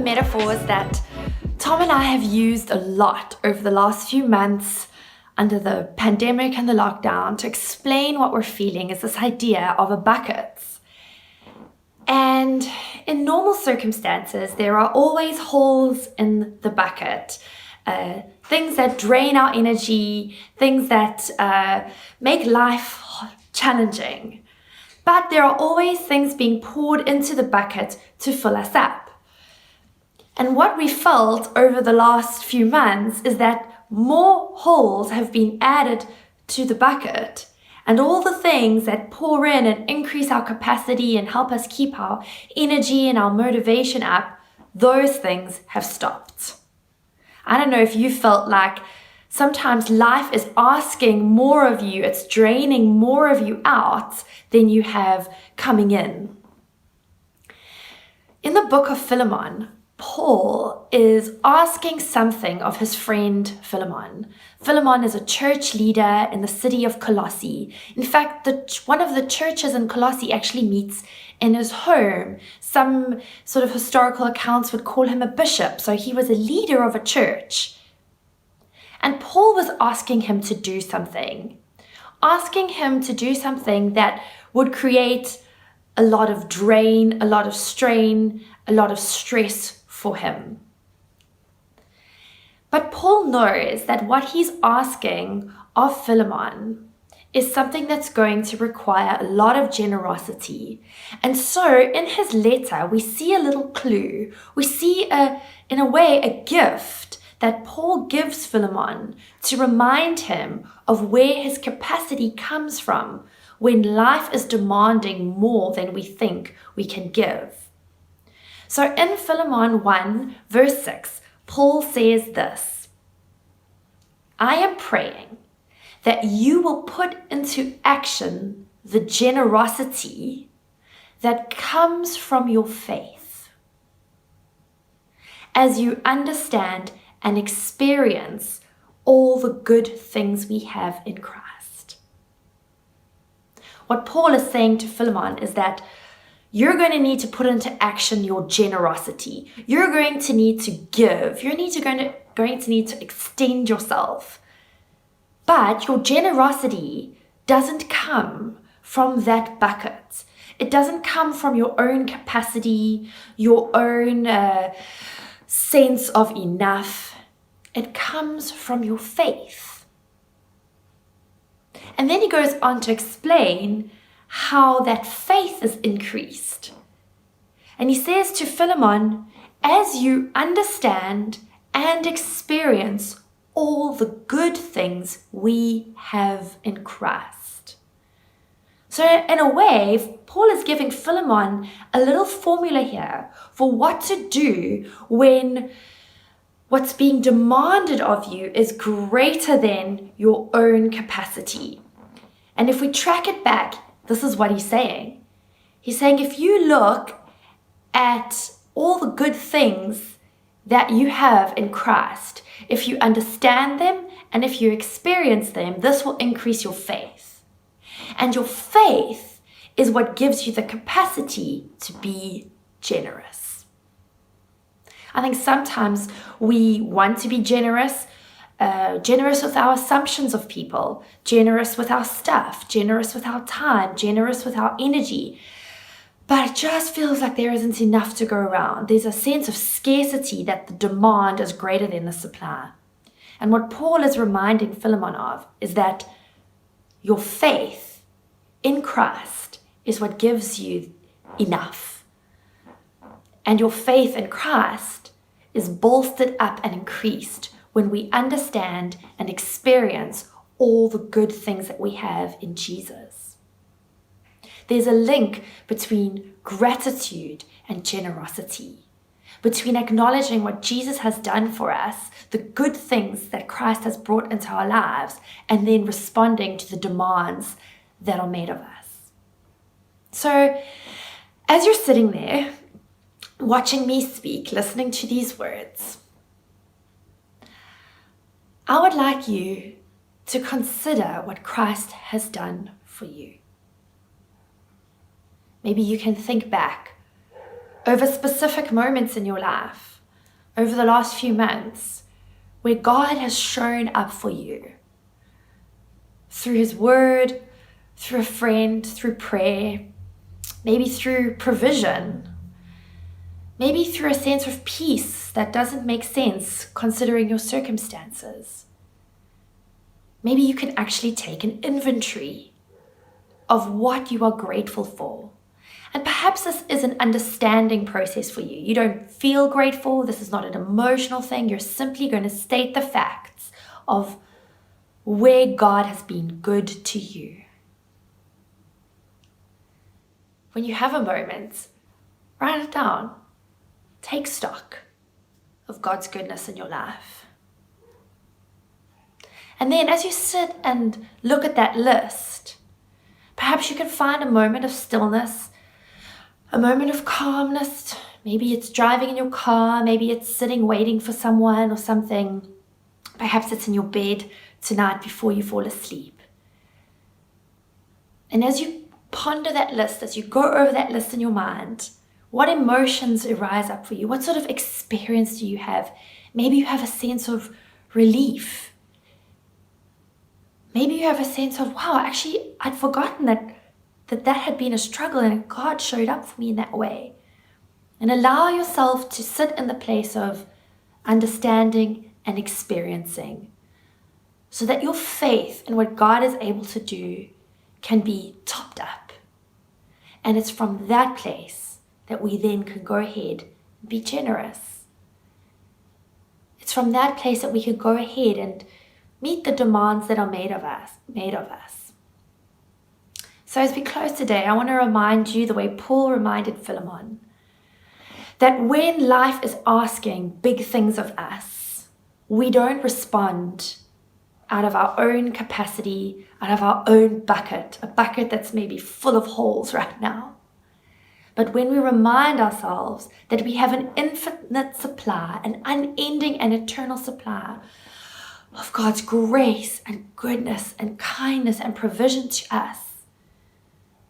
metaphors that Tom and I have used a lot over the last few months under the pandemic and the lockdown to explain what we're feeling is this idea of a bucket. And in normal circumstances, there are always holes in the bucket. Things that drain our energy, things that make life challenging. But there are always things being poured into the bucket to fill us up. And what we felt over the last few months is that more holes have been added to the bucket, and all the things that pour in and increase our capacity and help us keep our energy and our motivation up, those things have stopped. I don't know if you felt like sometimes life is asking more of you, it's draining more of you out than you have coming in. In the book of Philemon, Paul is asking something of his friend Philemon. Philemon is a church leader in the city of Colossae. In fact, one of the churches in Colossae actually meets in his home. Some sort of historical accounts would call him a bishop, so he was a leader of a church. And Paul was asking him to do something that would create a lot of drain, a lot of strain, a lot of stress for him. But Paul knows that what he's asking of Philemon is something that's going to require a lot of generosity. And so in his letter, we see a little clue. We see, in a way, a gift that Paul gives Philemon to remind him of where his capacity comes from when life is demanding more than we think we can give. So in Philemon 1, verse 6, Paul says this: I am praying that you will put into action the generosity that comes from your faith as you understand and experience all the good things we have in Christ. What Paul is saying to Philemon is that you're going to need to put into action your generosity. You're going to need to give. You're going to need to extend yourself. But your generosity doesn't come from that bucket. It doesn't come from your own capacity, your own sense of enough. It comes from your faith. And then he goes on to explain how that faith is increased. And he says to Philemon, as you understand and experience all the good things we have in Christ. So in a way, Paul is giving Philemon a little formula here for what to do when what's being demanded of you is greater than your own capacity. And if we track it back, this is what he's saying. He's saying if you look at all the good things that you have in Christ, if you understand them and if you experience them, this will increase your faith. And your faith is what gives you the capacity to be generous. I think sometimes we want to be generous with our assumptions of people, generous with our stuff, generous with our time, generous with our energy. But it just feels like there isn't enough to go around. There's a sense of scarcity that the demand is greater than the supply. And what Paul is reminding Philemon of is that your faith in Christ is what gives you enough. And your faith in Christ is bolstered up and increased when we understand and experience all the good things that we have in Jesus. There's a link between gratitude and generosity, between acknowledging what Jesus has done for us, the good things that Christ has brought into our lives, and then responding to the demands that are made of us. So, as you're sitting there, watching me speak, listening to these words, I would like you to consider what Christ has done for you. Maybe you can think back over specific moments in your life over the last few months where God has shown up for you through His word, through a friend, through prayer, maybe through provision, maybe through a sense of peace that doesn't make sense considering your circumstances. Maybe you can actually take an inventory of what you are grateful for. And perhaps this is an understanding process for you. You don't feel grateful. This is not an emotional thing. You're simply going to state the facts of where God has been good to you. When you have a moment, write it down. Take stock of God's goodness in your life. And then as you sit and look at that list, perhaps you can find a moment of stillness, a moment of calmness. Maybe it's driving in your car, maybe it's sitting waiting for someone or something. Perhaps it's in your bed tonight before you fall asleep. And as you ponder that list, as you go over that list in your mind, what emotions arise up for you? What sort of experience do you have? Maybe you have a sense of relief. Maybe you have a sense of, wow, actually, I'd forgotten that had been a struggle and God showed up for me in that way. And allow yourself to sit in the place of understanding and experiencing so that your faith in what God is able to do can be topped up. And it's from that place that we then can go ahead and be generous. It's from that place that we can go ahead and meet the demands that are made of us. So as we close today, I want to remind you the way Paul reminded Philemon, that when life is asking big things of us, we don't respond out of our own capacity, out of our own bucket, a bucket that's maybe full of holes right now. But when we remind ourselves that we have an infinite supply, an unending and eternal supply of God's grace and goodness and kindness and provision to us,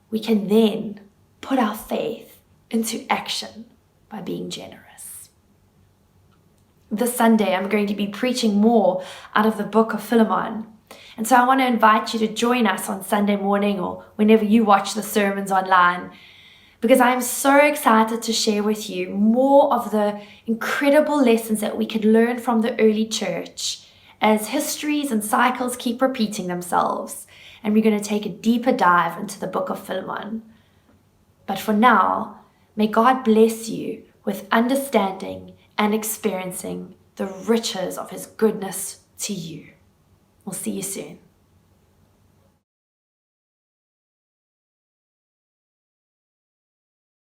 we can then put our faith into action by being generous. This Sunday, I'm going to be preaching more out of the book of Philemon. And so I want to invite you to join us on Sunday morning or whenever you watch the sermons online, because I am so excited to share with you more of the incredible lessons that we could learn from the early church as histories and cycles keep repeating themselves. And we're going to take a deeper dive into the book of Philemon. But for now, may God bless you with understanding and experiencing the riches of His goodness to you. We'll see you soon.